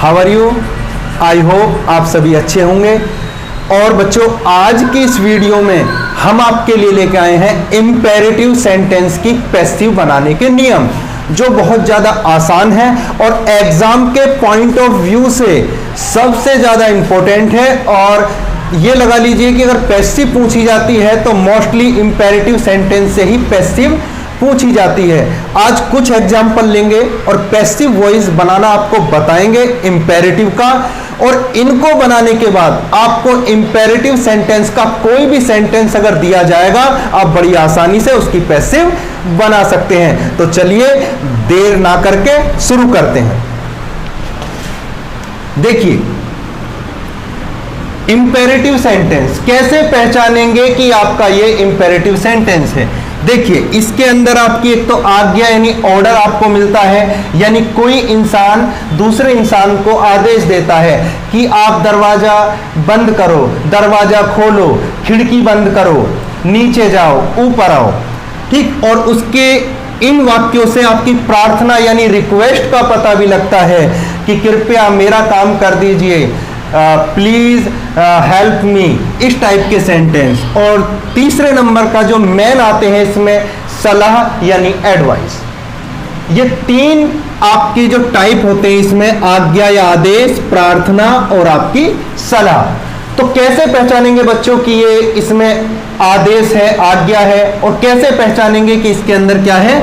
How are you? I hope आप सभी अच्छे होंगे। और बच्चों, आज की इस वीडियो में हम आपके लिए लेके आए हैं इंपेरेटिव सेंटेंस की पैसिव बनाने के नियम, जो बहुत ज़्यादा आसान है और एग्जाम के पॉइंट ऑफ व्यू से सबसे ज़्यादा इंपॉर्टेंट है। और ये लगा लीजिए कि अगर पैसिव पूछी जाती है तो मोस्टली इंपेरेटिव सेंटेंस से ही पैसिव पूछी जाती है। आज कुछ एग्जाम्पल लेंगे और पैसिव वॉइस बनाना आपको बताएंगे इंपेरेटिव का, और इनको बनाने के बाद आपको इंपेरेटिव सेंटेंस का कोई भी सेंटेंस अगर दिया जाएगा आप बड़ी आसानी से उसकी पैसिव बना सकते हैं। तो चलिए देर ना करके शुरू करते हैं। देखिए, इंपेरेटिव सेंटेंस कैसे पहचानेंगे कि आपका ये इंपेरेटिव सेंटेंस है। देखिए, इसके अंदर आपकी एक तो आज्ञा यानी ऑर्डर आपको मिलता है, यानी कोई इंसान दूसरे इंसान को आदेश देता है कि आप दरवाजा बंद करो, दरवाजा खोलो, खिड़की बंद करो, नीचे जाओ, ऊपर आओ, ठीक। और उसके इन वाक्यों से आपकी प्रार्थना यानी रिक्वेस्ट का पता भी लगता है कि कृपया मेरा काम कर दीजिए, प्लीज हेल्प मी, इस टाइप के सेंटेंस। और तीसरे नंबर का जो मेन आते हैं इसमें सलाह यानी एडवाइस। ये तीन आपकी जो टाइप होते हैं इसमें, आज्ञा या आदेश, प्रार्थना और आपकी सलाह। तो कैसे पहचानेंगे बच्चों कि ये इसमें आदेश है, आज्ञा है, और कैसे पहचानेंगे कि इसके अंदर क्या है,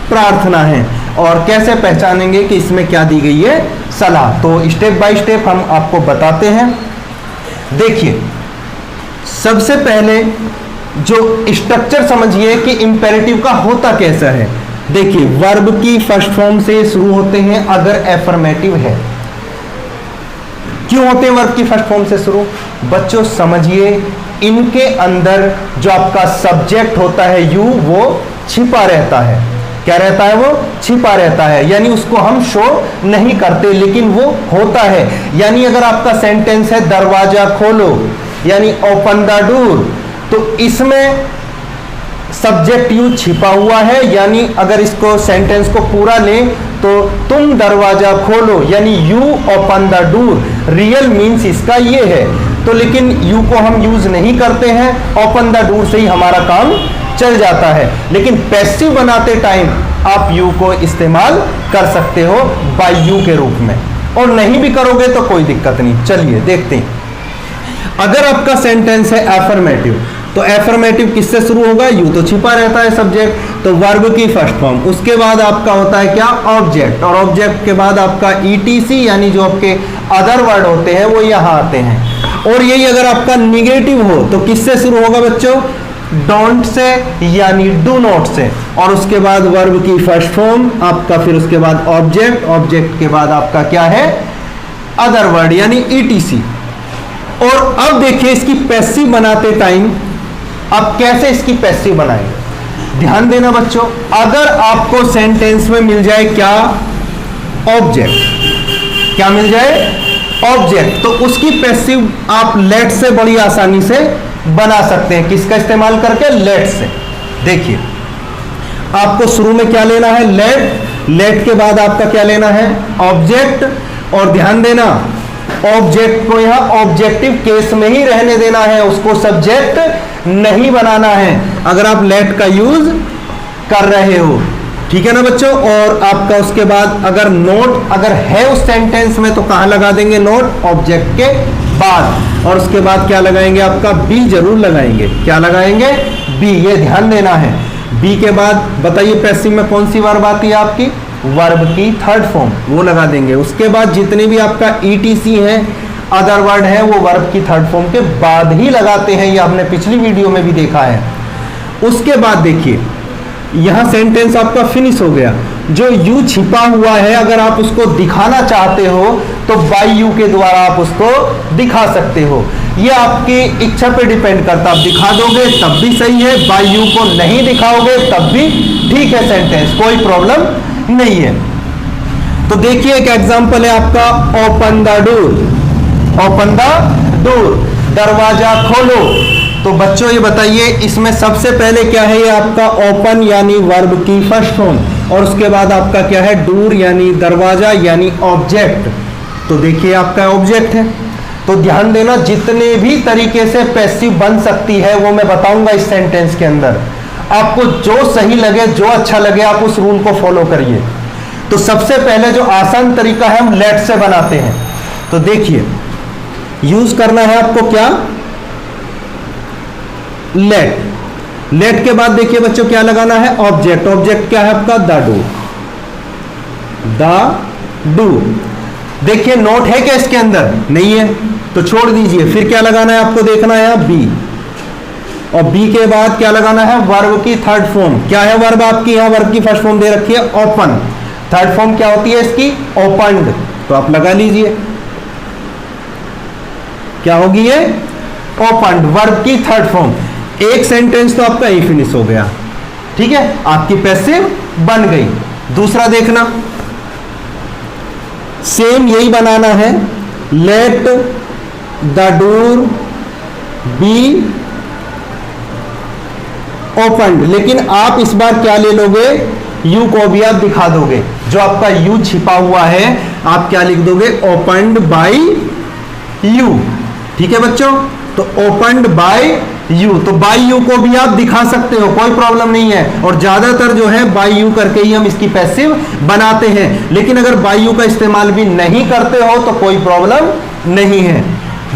प्रार्थना है, और कैसे पहचानेंगे कि इसमें क्या दी गई है, सलाह। तो स्टेप बाय स्टेप हम आपको बताते हैं। देखिए, सबसे पहले जो स्ट्रक्चर समझिए कि इंपेरेटिव का होता कैसा है। देखिए, वर्ब की फर्स्ट फॉर्म से शुरू होते हैं अगर एफर्मेटिव है। क्यों होते हैं वर्ब की फर्स्ट फॉर्म से शुरू? बच्चों समझिए, इनके अंदर जो आपका सब्जेक्ट होता है यू, वो छिपा रहता है। क्या रहता है? वो छिपा रहता है, यानी उसको हम शो नहीं करते, लेकिन वो होता है। यानी अगर आपका सेंटेंस है दरवाजा खोलो यानी ओपन द डोर, तो इसमें सब्जेक्ट यू छिपा हुआ है। यानी अगर इसको सेंटेंस को पूरा लें तो तुम दरवाजा खोलो यानी you open the door, real means इसका ये है। तो लेकिन यू को हम यूज नहीं करते हैं, ओपन द डोर से ही हमारा काम चल जाता है। लेकिन पैसिव बनाते टाइम आप यू को इस्तेमाल कर सकते हो बाय यू के रूप में, और नहीं भी करोगे तो कोई दिक्कत नहीं। चलिए देखते हैं। अगर आपका सेंटेंस है एफर्मेटिव, तो एफर्मेटिव किससे शुरू होगा? यू तो छिपा रहता है सब्जेक्ट, तो वर्ब की फर्स्ट फॉर्म, उसके बाद आपका होता है क्या, ऑब्जेक्ट, और ऑब्जेक्ट के बाद आपका ईटीसी यानी जो आपके अदर वर्ड होते हैं वो यहां आते हैं। और यही अगर आपका निगेटिव हो तो किससे शुरू होगा बच्चों? डोंट से यानी डू नॉट से, और उसके बाद वर्ब की फर्स्ट फॉर्म आपका, फिर उसके बाद ऑब्जेक्ट, ऑब्जेक्ट के बाद आपका क्या है, अदर वर्ड यानी ईटीसी। और अब देखिए इसकी पैसिव बनाते टाइम अब कैसे इसकी पैसिव बनाएंगे। ध्यान देना बच्चों, अगर आपको सेंटेंस में मिल जाए क्या, ऑब्जेक्ट, क्या मिल जाए, ऑब्जेक्ट, तो उसकी पैसिव आप लेट से बड़ी आसानी से बना सकते हैं। किसका इस्तेमाल करके? लेट से। देखिए, आपको शुरू में क्या लेना है, लेट, लेट के बाद आपका क्या लेना है, ऑब्जेक्ट, और ध्यान देना ऑब्जेक्ट को यहां ऑब्जेक्टिव केस में ही रहने देना है, उसको सब्जेक्ट नहीं बनाना है अगर आप लेट का यूज कर रहे हो, ठीक है ना बच्चों। और आपका उसके बाद अगर नोट अगर है उस सेंटेंस में तो कहां लगा देंगे, नोट, ऑब्जेक्ट के बाद, और उसके बाद क्या लगाएंगे, आपका बी जरूर लगाएंगे। क्या लगाएंगे? बी, ये ध्यान देना है। बी के बाद बताइए पैसिव में कौन सी वर्ब आती है आपकी, वर्ब की थर्ड फॉर्म, वो लगा देंगे। उसके बाद जितने भी आपका ईटीसी है, अदर वर्ड है, वो वर्ब की थर्ड फॉर्म के बाद ही लगाते हैं, ये आपने पिछली वीडियो में भी देखा है। उसके बाद देखिए, यहां सेंटेंस आपका फिनिश हो गया। जो यू छिपा हुआ है अगर आप उसको दिखाना चाहते हो तो बाय यू के द्वारा आप उसको दिखा सकते हो। ये आपकी इच्छा पे डिपेंड करता है, आप दिखा दोगे तब भी सही है, बाय यू को नहीं दिखाओगे तब भी ठीक है सेंटेंस, कोई प्रॉब्लम नहीं है। तो देखिए एक एग्जांपल है आपका, open the door, open the door, दरवाजा खोलो। तो बच्चों ये बताइए इसमें सबसे पहले क्या है, ये आपका ओपन यानी वर्ब की फर्स्ट फॉर्म, और उसके बाद आपका क्या है, डोर यानी दरवाजा यानी ऑब्जेक्ट, तो देखिए आपका ऑब्जेक्ट है। तो ध्यान देना, जितने भी तरीके से पैसिव बन सकती है वो मैं बताऊंगा इस सेंटेंस के अंदर। आपको जो सही लगे, जो अच्छा लगे, आप उस रूल को फॉलो करिए। तो सबसे पहले जो आसान तरीका है हम लेट से बनाते हैं। तो देखिए यूज करना है आपको क्या, लेट। लेट के बाद देखिए बच्चों क्या लगाना है, ऑब्जेक्ट। ऑब्जेक्ट क्या है आपका, द डू। The do. देखिए नोट है क्या इसके अंदर, नहीं है, तो छोड़ दीजिए। फिर क्या लगाना है आपको, देखना है बी। और बी के बाद क्या लगाना है, वर्ब की थर्ड फॉर्म। क्या है वर्ब आपकी, यहां वर्ब की फर्स्ट फॉर्म दे रखी है ओपन। थर्ड फॉर्म क्या होती है इसकी, ओपन्ड। तो आप लगा लीजिए, क्या होगी ये, ओपन्ड, वर्ब की थर्ड फॉर्म। एक सेंटेंस तो आपका यही फिनिश हो गया, ठीक है, आपकी पैसिव बन गई। दूसरा देखना, सेम यही बनाना है, let the door be opened. लेकिन आप इस बार क्या ले लोगे, यू को भी आप दिखा दोगे। जो आपका यू छिपा हुआ है आप क्या लिख दोगे, ओपन्ड बाय यू। ठीक है बच्चों, तो ओपन्ड बाय यू, तो बाय यू को भी आप दिखा सकते हो, कोई प्रॉब्लम नहीं है। और ज्यादातर जो है बाय यू करके ही हम इसकी पैसिव बनाते हैं। लेकिन अगर बाय यू का इस्तेमाल भी नहीं करते हो तो कोई प्रॉब्लम नहीं है।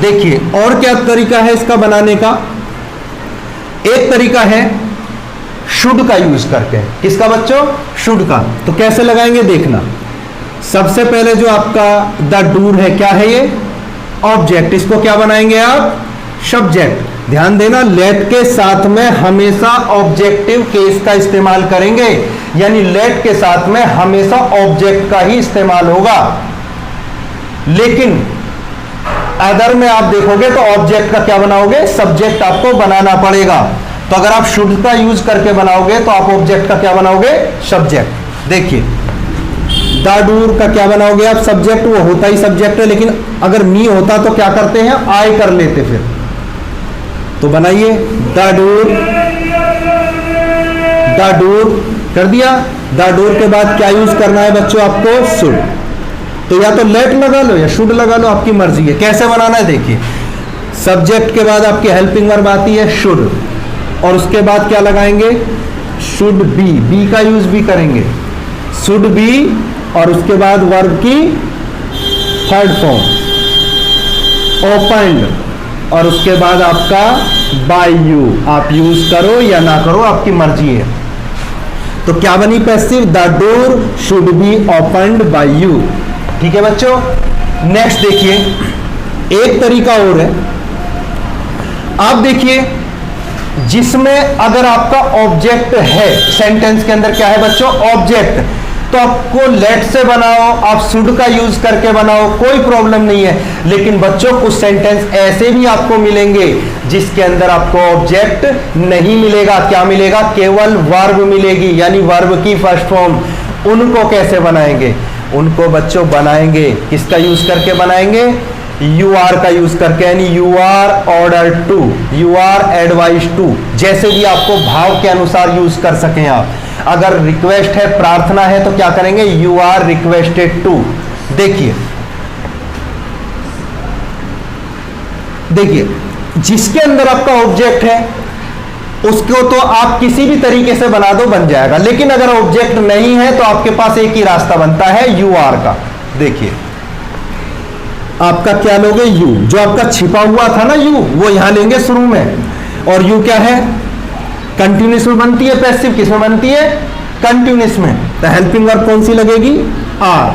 देखिए और क्या तरीका है इसका बनाने का, एक तरीका है शुड का यूज करके। किसका बच्चों, शुड का। तो कैसे लगाएंगे देखना, सबसे पहले जो आपका द डूर है, क्या है ये, ऑब्जेक्ट। इसको क्या बनाएंगे आप, सब्जेक्ट। ध्यान देना, लेट के साथ में हमेशा ऑब्जेक्टिव केस का इस्तेमाल करेंगे, यानी लेट के साथ में हमेशा ऑब्जेक्ट का ही इस्तेमाल होगा। लेकिन अदर में आप देखोगे तो ऑब्जेक्ट का क्या बनाओगे, सब्जेक्ट आपको बनाना पड़ेगा। तो अगर आप शुड का यूज करके बनाओगे तो आप ऑब्जेक्ट का क्या बनाओगे, सब्जेक्ट। देखिए द डूर का क्या बनाओगे आप, सब्जेक्ट। वो होता ही सब्जेक्ट है, लेकिन अगर मी होता तो क्या करते हैं, आई कर लेते फिर। तो बनाइए द डूर, द डूर कर दिया। द डूर के बाद क्या यूज करना है बच्चों आपको, शुड। तो या तो लेट लगा लो या शुड लगा लो, आपकी मर्जी है। कैसे बनाना है देखिए, सब्जेक्ट के बाद आपकी हेल्पिंग वर्ब आती है शुड, और उसके बाद क्या लगाएंगे, शुड बी। बी का यूज भी करेंगे, शुड बी, और उसके बाद वर्ब की थर्ड फॉर्म ओपन्ड, और उसके बाद आपका बाय यू। आप यूज करो या ना करो, आपकी मर्जी है। तो क्या बनी passive, the door should be opened by you. ठीक है बच्चों, नेक्स्ट देखिए, एक तरीका और है। आप देखिए, जिसमें अगर आपका ऑब्जेक्ट है, सेंटेंस के अंदर क्या है बच्चों, ऑब्जेक्ट, तो आपको लेट से बनाओ, आप शुड का यूज करके बनाओ, कोई प्रॉब्लम नहीं है। लेकिन बच्चों कुछ सेंटेंस ऐसे भी आपको मिलेंगे जिसके अंदर आपको ऑब्जेक्ट नहीं मिलेगा। क्या मिलेगा, केवल वर्ब मिलेगी, यानी वर्ब की फर्स्ट फॉर्म। उनको कैसे बनाएंगे, उनको बच्चों बनाएंगे किसका यूज करके बनाएंगे, यू आर का यूज करके, यानी you are order to, you are advise to. जैसे भी आपको भाव के अनुसार यूज कर सकें आप। अगर रिक्वेस्ट है, प्रार्थना है, तो क्या करेंगे, यू आर रिक्वेस्टेड टू। देखिए देखिए, जिसके अंदर आपका ऑब्जेक्ट है उसको तो आप किसी भी तरीके से बना दो, बन जाएगा। लेकिन अगर ऑब्जेक्ट नहीं है तो आपके पास एक ही रास्ता बनता है, यू आर का। देखिए आपका क्या लोगे, यू, जो आपका छिपा हुआ था ना यू, वो यहां लेंगे शुरू में। और यू क्या है, कंटिन्यूस में बनती है पैसिव, किस में बनती है, कंटिन्यूस में। तो हेल्पिंग वर्ब कौन सी लगेगी, आर,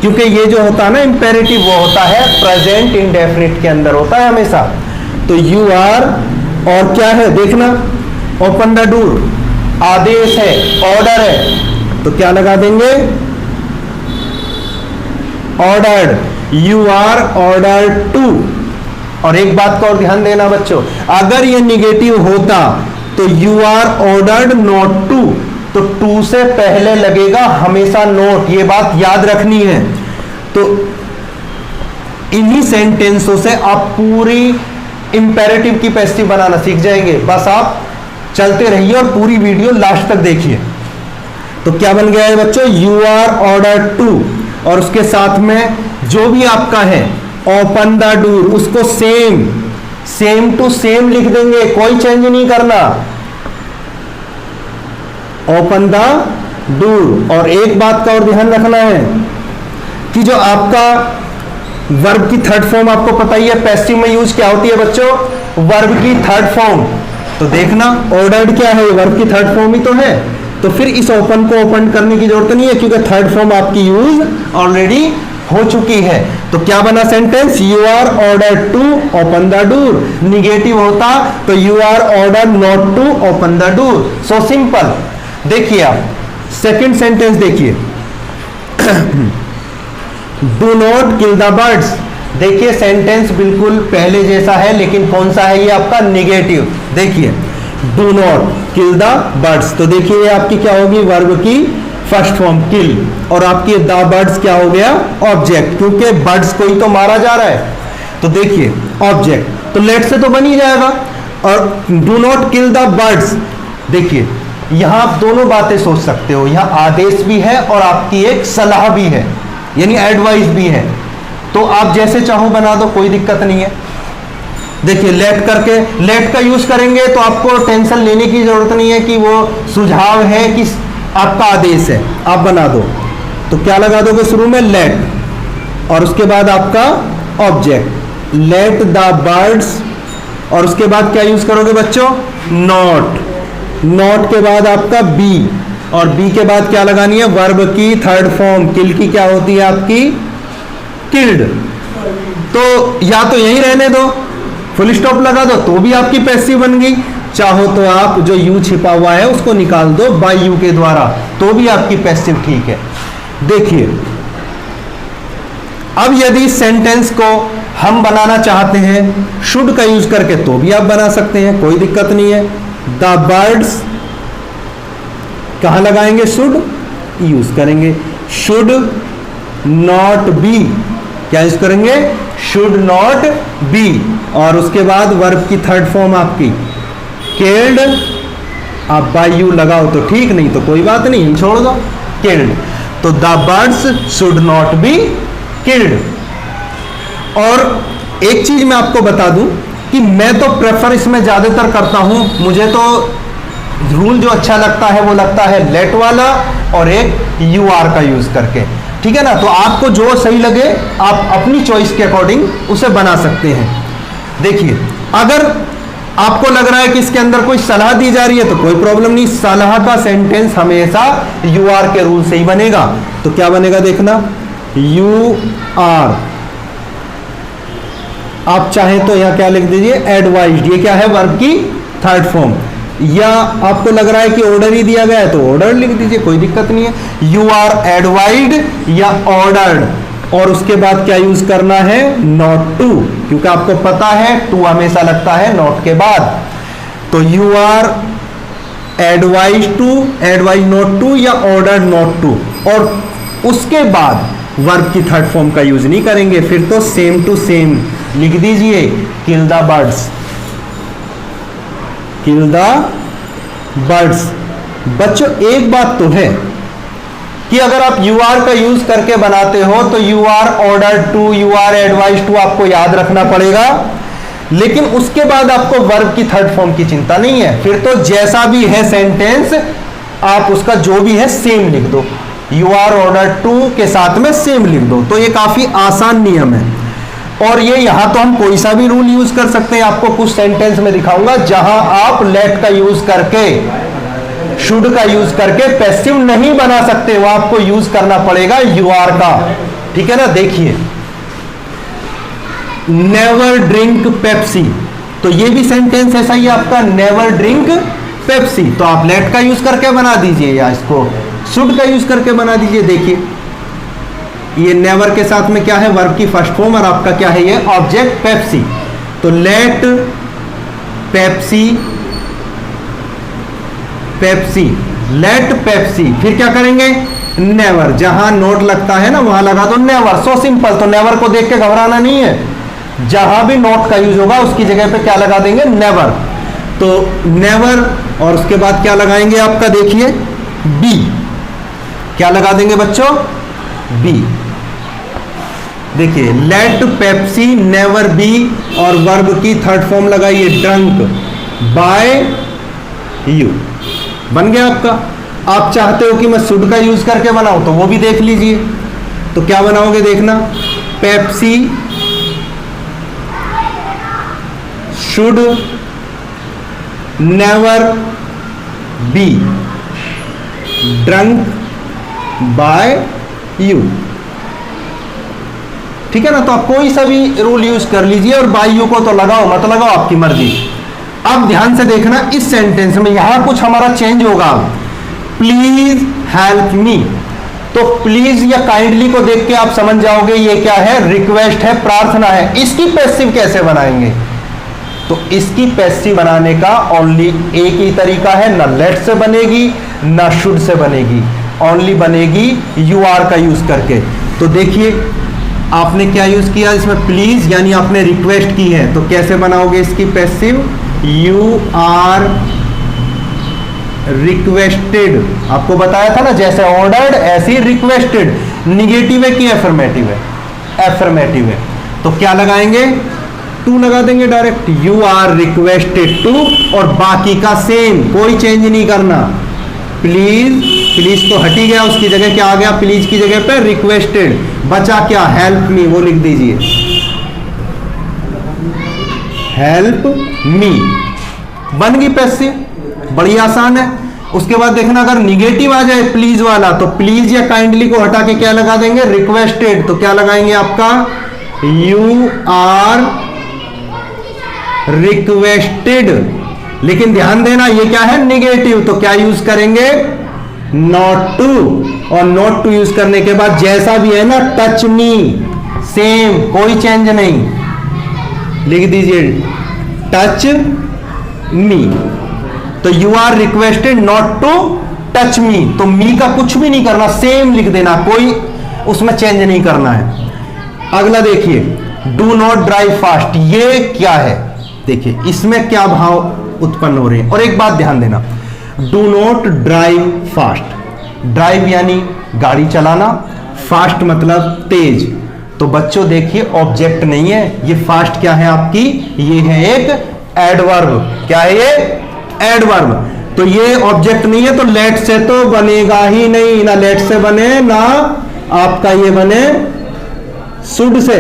क्योंकि ये जो होता है ना इंपेरेटिव, वो होता है प्रेजेंट इंडेफिनिट के अंदर होता है हमेशा। तो यू आर, और क्या है देखना, ओपन द डोर, आदेश है, ऑर्डर है, तो क्या लगा देंगे, ordered, you are order to. और एक बात का और ध्यान देना बच्चों, अगर ये निगेटिव होता तो you are ordered not to, तो टू से पहले लगेगा हमेशा नोट, ये बात याद रखनी है। तो इन्हीं सेंटेंसों से आप पूरी इंपेरेटिव की पैसिव बनाना सीख जाएंगे। बस आप चलते रहिए और पूरी वीडियो लास्ट तक देखिए। तो क्या बन गया है बच्चों, यू आर ऑर्डर टू, और उसके साथ में जो भी आपका है ओपन द डोर, उसको सेम टू सेम लिख देंगे, कोई चेंज नहीं करना। Open the door. और एक बात का और ध्यान रखना है कि जो आपका वर्ब की थर्ड फॉर्म आपको पता ही है पैसिव में यूज क्या होती है बच्चों, वर्ब की थर्ड फॉर्म। तो देखना ऑर्डर्ड क्या है, वर्ब की थर्ड फॉर्म ही तो है, तो फिर इस ओपन को ओपन करने की जरूरत नहीं है क्योंकि थर्ड फॉर्म आपकी यूज ऑलरेडी हो चुकी है। तो क्या बना sentence, you are ordered to open the door. Negative होता तो you are ordered not to open the door. So simple. देखिए आप सेकंड सेंटेंस देखिए, do not kill the birds. देखिए सेंटेंस बिल्कुल पहले जैसा है, लेकिन कौन सा है ये आपका, निगेटिव। देखिए do not kill the birds, तो देखिए ये आपकी क्या होगी, वर्ब की फर्स्ट फॉर्म किल, और आपकी द बर्ड्स क्या हो गया, ऑब्जेक्ट, क्योंकि बर्ड्स को ही तो मारा जा रहा है। तो देखिए ऑब्जेक्ट, तो लेट से तो बन ही जाएगा। और do not kill the birds, देखिए यहां आप दोनों बातें सोच सकते हो, यहां आदेश भी है और आपकी एक सलाह भी है, यानी एडवाइस भी है। तो आप जैसे चाहो बना दो, कोई दिक्कत नहीं है। देखिए लेट करके, लेट का यूज करेंगे तो आपको टेंशन लेने की जरूरत नहीं है कि वो सुझाव है कि आपका आदेश है, आप बना दो। तो क्या लगा दोगे शुरू में, लेट, और उसके बाद आपका ऑब्जेक्ट, लेट द बर्ड्स, और उसके बाद क्या यूज करोगे बच्चों, नॉट, नॉट के बाद आपका बी, और बी के बाद क्या लगानी है, वर्ब की थर्ड फॉर्म, किल की क्या होती है आपकी, किल्ड। तो या तो यही रहने दो, फुल स्टॉप लगा दो तो भी आपकी पैसिव बन गई, चाहो तो आप जो यू छिपा हुआ है उसको निकाल दो बाय यू के द्वारा, तो भी आपकी पैसिव ठीक है। देखिए अब यदि सेंटेंस को हम बनाना चाहते हैं शुड का यूज करके तो भी आप बना सकते हैं, कोई दिक्कत नहीं है। द बर्ड्स कहां लगाएंगे, शुड यूज करेंगे, शुड नॉट बी, क्या यूज करेंगे, शुड नॉट बी, और उसके बाद वर्ब की थर्ड फॉर्म आपकी किल्ड, आप बाय यू लगाओ तो ठीक, नहीं तो कोई बात नहीं, छोड़ दो, किल्ड। तो the birds should not be killed. और एक चीज मैं आपको बता दूं कि मैं तो प्रेफर इसमें ज्यादातर करता हूं, मुझे तो रूल जो अच्छा लगता है वो लगता है लेट वाला और एक यू आर का यूज करके, ठीक है ना। तो आपको जो सही लगे आप अपनी चॉइस के अकॉर्डिंग उसे बना सकते हैं। देखिए अगर आपको लग रहा है कि इसके अंदर कोई सलाह दी जा रही है तो कोई प्रॉब्लम नहीं, सलाह का सेंटेंस हमेशा यू आर के रूल से ही बनेगा। तो क्या बनेगा देखना, यू आर, आप चाहें तो यहां क्या लिख दीजिए, एडवाइज्ड, ये क्या है, वर्ब की थर्ड फॉर्म। या आपको लग रहा है कि ऑर्डर ही दिया गया है तो ऑर्डर लिख दीजिए, कोई दिक्कत नहीं है। यू आर एडवाइज्ड या ऑर्डर्ड, और उसके बाद क्या यूज करना है, नॉट टू, क्योंकि आपको पता है टू हमेशा लगता है नॉट के बाद। तो you are advise to, advise not to या ऑर्डर नॉट टू, और उसके बाद वर्ब की थर्ड फॉर्म का यूज नहीं करेंगे, फिर तो सेम टू सेम लिख दीजिए, किल the birds, kill the birds. बच्चों एक बात तो है कि अगर आप यू आर का यूज करके बनाते हो तो you are order to, you are advise to आपको याद रखना पड़ेगा, लेकिन उसके बाद आपको वर्ब की थर्ड फॉर्म की चिंता नहीं है, फिर तो जैसा भी है सेंटेंस आप उसका जो भी है सेम लिख दो, यू आर ऑर्डर टू के साथ में सेम लिख दो। तो ये काफी आसान नियम है, और ये यहां तो हम कोई सा भी रूल यूज कर सकते हैं। आपको कुछ सेंटेंस में दिखाऊंगा जहां आप लेट का यूज करके, शुड का यूज करके पैसिव नहीं बना सकते, वो आपको यूज करना पड़ेगा यू आर का, ठीक है ना। देखिए नेवर ड्रिंक पेप्सी, तो ये भी सेंटेंस ऐसा ही आपका, नेवर ड्रिंक पेप्सी, तो आप लेट का यूज करके बना दीजिए या इसको शुड का यूज करके बना दीजिए। देखिए ये नेवर के साथ में क्या है, वर्ब की फर्स्ट फॉर्म, और आपका क्या है ये ऑब्जेक्ट पेप्सी। तो let Pepsi, Pepsi, let Pepsi, फिर क्या करेंगे, नेवर, जहां नोट लगता है ना वहां लगा दो नेवर, सो सिंपल। तो नेवर को देख के घबराना नहीं है, जहां भी नोट का यूज होगा उसकी जगह पे क्या लगा देंगे, नेवर। तो नेवर, और उसके बाद क्या लगाएंगे आपका, देखिए बी, क्या लगा देंगे बच्चों, बी, देखिए लेट पेप्सी नेवर बी, और वर्ब की थर्ड फॉर्म लगाइए ड्रंक बाय यू, बन गया आपका। आप चाहते हो कि मैं शुड का यूज करके बनाऊं तो वो भी देख लीजिए। तो क्या बनाओगे देखना, Pepsi should never be drunk by you, ठीक है ना। तो आप कोई सा भी रूल यूज कर लीजिए, और बाय यू को तो लगाओ मत लगाओ आपकी मर्जी। अब ध्यान से देखना, इस सेंटेंस में यहां कुछ हमारा चेंज होगा। प्लीज हेल्प मी, तो प्लीज या काइंडली को देख के आप समझ जाओगे ये क्या है, रिक्वेस्ट है, प्रार्थना है। इसकी पैसिव कैसे बनाएंगे, तो इसकी पैसिव बनाने का ओनली एक ही तरीका है, ना लेट से बनेगी ना शुड से बनेगी, ओनली बनेगी यू आर का यूज करके। तो देखिए आपने क्या यूज किया इसमें, प्लीज यानी आपने रिक्वेस्ट की है, तो कैसे बनाओगे इसकी पैसिव, यू आर रिक्वेस्टेड। आपको बताया था ना, जैसे ऑर्डर्ड ऐसे ही रिक्वेस्टेड। निगेटिव है कि एफर्मेटिव है, एफर्मेटिव है, तो क्या लगाएंगे, टू लगा देंगे direct, you are requested to, और बाकी का सेम, कोई चेंज नहीं करना। प्लीज, प्लीज तो हट ही गया, उसकी जगह क्या आ गया, प्लीज की जगह पे रिक्वेस्टेड, बचा क्या, हेल्प मी, वो लिख दीजिए, हेल्प मी, बन गई पैसिव, बड़ी आसान है। उसके बाद देखना अगर निगेटिव आ जाए प्लीज वाला, तो प्लीज या काइंडली को हटा के क्या लगा देंगे, रिक्वेस्टेड, तो क्या लगाएंगे आपका, यू आर रिक्वेस्टेड। लेकिन ध्यान देना ये क्या है, निगेटिव, तो क्या यूज करेंगे, नॉट टू, और नॉट टू यूज करने के बाद जैसा भी है ना, टच मी, सेम, कोई चेंज नहीं, लिख दीजिए टच मी। तो you are requested not to touch me, तो मी का कुछ भी नहीं करना, सेम लिख देना, कोई उसमें चेंज नहीं करना है। अगला देखिए, डू नॉट ड्राइव फास्ट, ये क्या है, देखिए इसमें क्या भाव उत्पन्न हो रहे हैं। और एक बात ध्यान देना, do not drive fast, drive यानी गाड़ी चलाना, फास्ट मतलब तेज। तो बच्चों देखिए ऑब्जेक्ट नहीं है, ये फास्ट क्या है आपकी, ये है एक एडवर्ब, क्या है ये, एडवर्ब। तो ये ऑब्जेक्ट नहीं है, तो लेट से तो बनेगा ही नहीं, ना लेट से बने ना आपका ये बने शुड से,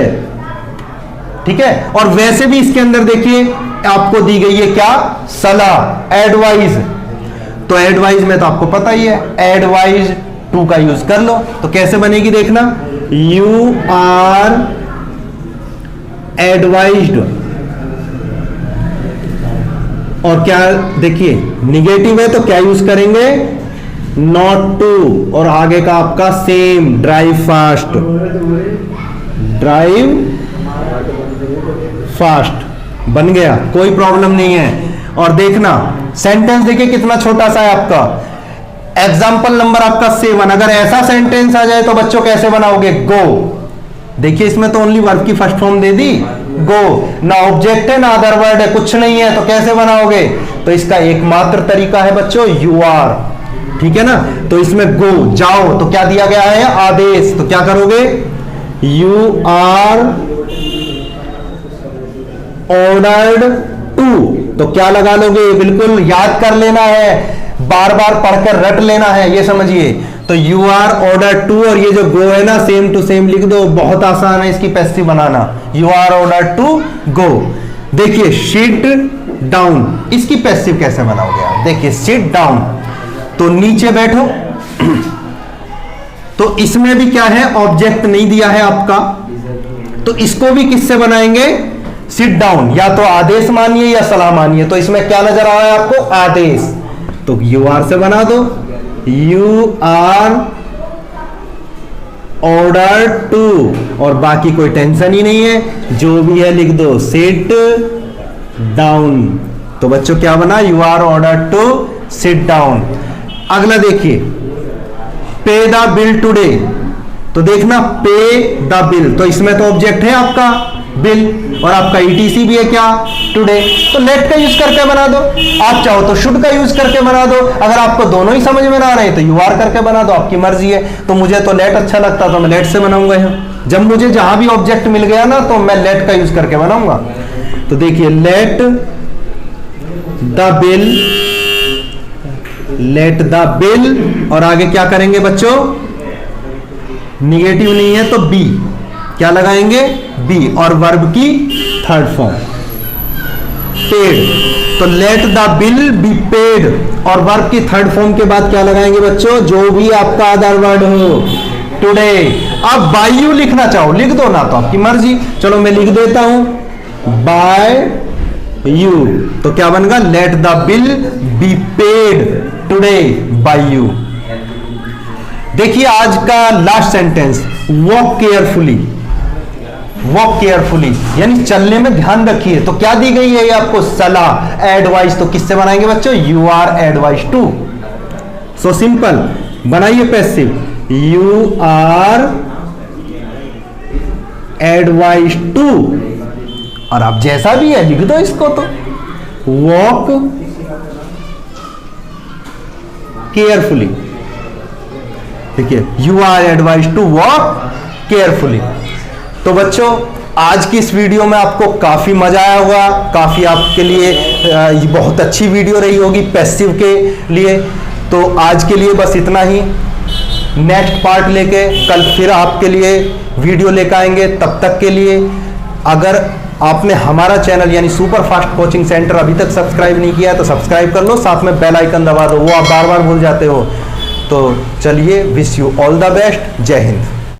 ठीक है। और वैसे भी इसके अंदर देखिए आपको दी गई है क्या, सलाह, एडवाइज, तो एडवाइज में तो आपको पता ही है, एडवाइज टू का यूज कर लो। तो कैसे बनेगी देखना, यू आर एडवाइज्ड, और क्या देखिए निगेटिव है तो क्या यूज करेंगे, नॉट टू, और आगे का आपका same, drive fast, drive fast, बन गया, कोई प्रॉब्लम नहीं है। और देखना सेंटेंस देखिए कितना छोटा सा है आपका, एग्जाम्पल नंबर आपका 7। अगर ऐसा सेंटेंस आ जाए तो बच्चों कैसे बनाओगे, गो, देखिए इसमें तो ओनली वर्ब की फर्स्ट फॉर्म दे दी, गो, ना ऑब्जेक्ट है ना अदर वर्ड है, कुछ नहीं है, तो कैसे बनाओगे, तो इसका एकमात्र तरीका है बच्चों यू आर, ठीक है ना। तो इसमें गो, जाओ, तो क्या दिया गया है, आदेश, तो क्या करोगे, यू आर ऑर्डर्ड टू, तो क्या लगा लोगे, बिल्कुल याद कर लेना है, बार बार पढ़कर रट लेना है, ये समझिए। तो यू आर ऑर्डर टू, और ये जो गो है ना सेम टू सेम लिख दो, बहुत आसान है इसकी पैसिव बनाना, you are order to go. देखिए सिट डाउन, इसकी पैसिव कैसे बनाओगे आप, देखिए सिट डाउन, तो नीचे बैठो, तो इसमें भी क्या है, ऑब्जेक्ट नहीं दिया है आपका, तो इसको भी किससे बनाएंगे, सिट डाउन, या तो आदेश मानिए या सलाह मानिए। तो इसमें क्या नजर आ रहा है आपको, आदेश, तो यू आर से बना दो, यू आर ऑर्डर टू, और बाकी कोई टेंशन ही नहीं है, जो भी है लिख दो, सिट डाउन। तो बच्चों क्या बना, you are order to sit down. अगला देखिए, पे द बिल टुडे, तो देखना पे द बिल, तो इसमें तो ऑब्जेक्ट है आपका, बिल, और आपका ईटीसी भी है क्या, टुडे। तो लेट का यूज करके बना दो, आप चाहो तो शुड का यूज करके बना दो, अगर आपको दोनों ही समझ में ना आ रहे तो यू आर करके बना दो, आपकी मर्जी है। तो मुझे तो लेट अच्छा लगता तो मैं लेट से बनाऊंगा। जब मुझे जहां भी ऑब्जेक्ट मिल गया ना तो मैं लेट का यूज करके बनाऊंगा। तो देखिए late the bill, late the bill, और आगे क्या करेंगे बच्चों, निगेटिव नहीं है तो बी, क्या लगाएंगे, बी, और वर्ब की थर्ड फॉर्म पेड। तो late the bill be paid, और वर्ब की थर्ड फॉर्म के बाद क्या लगाएंगे बच्चों, जो भी आपका अदर वर्ड हो, टुडे। अब बाय यू लिखना चाहो लिख दो, ना तो आपकी मर्जी। चलो मैं लिख देता हूं बाय यू, तो क्या बनेगा, let the bill be paid today by you. देखिए आज का last sentence, walk carefully, walk carefully यानी चलने में ध्यान रखिए। तो क्या दी गई है ये आपको, सलाह, एडवाइस। तो किससे बनाएंगे बच्चों, you are advise to. So simple, बनाइए passive, you are advise to, और आप जैसा भी है लिख दो इसको। तो वॉक केयरफुली, देखिए you are advise to walk carefully. तो बच्चों आज की इस वीडियो में आपको काफी मजा आया होगा, काफी आपके लिए ये बहुत अच्छी वीडियो रही होगी पैसिव के लिए। तो आज के लिए बस इतना ही, नेक्स्ट पार्ट लेके कल फिर आपके लिए वीडियो लेकर आएंगे। तब तक के लिए अगर आपने हमारा चैनल यानी सुपर फास्ट कोचिंग सेंटर अभी तक सब्सक्राइब नहीं किया है तो सब्सक्राइब कर लो, साथ में बेल आइकन दबा दो, वो आप बार बार भूल जाते हो। तो चलिए, wish you all the best, जय हिंद।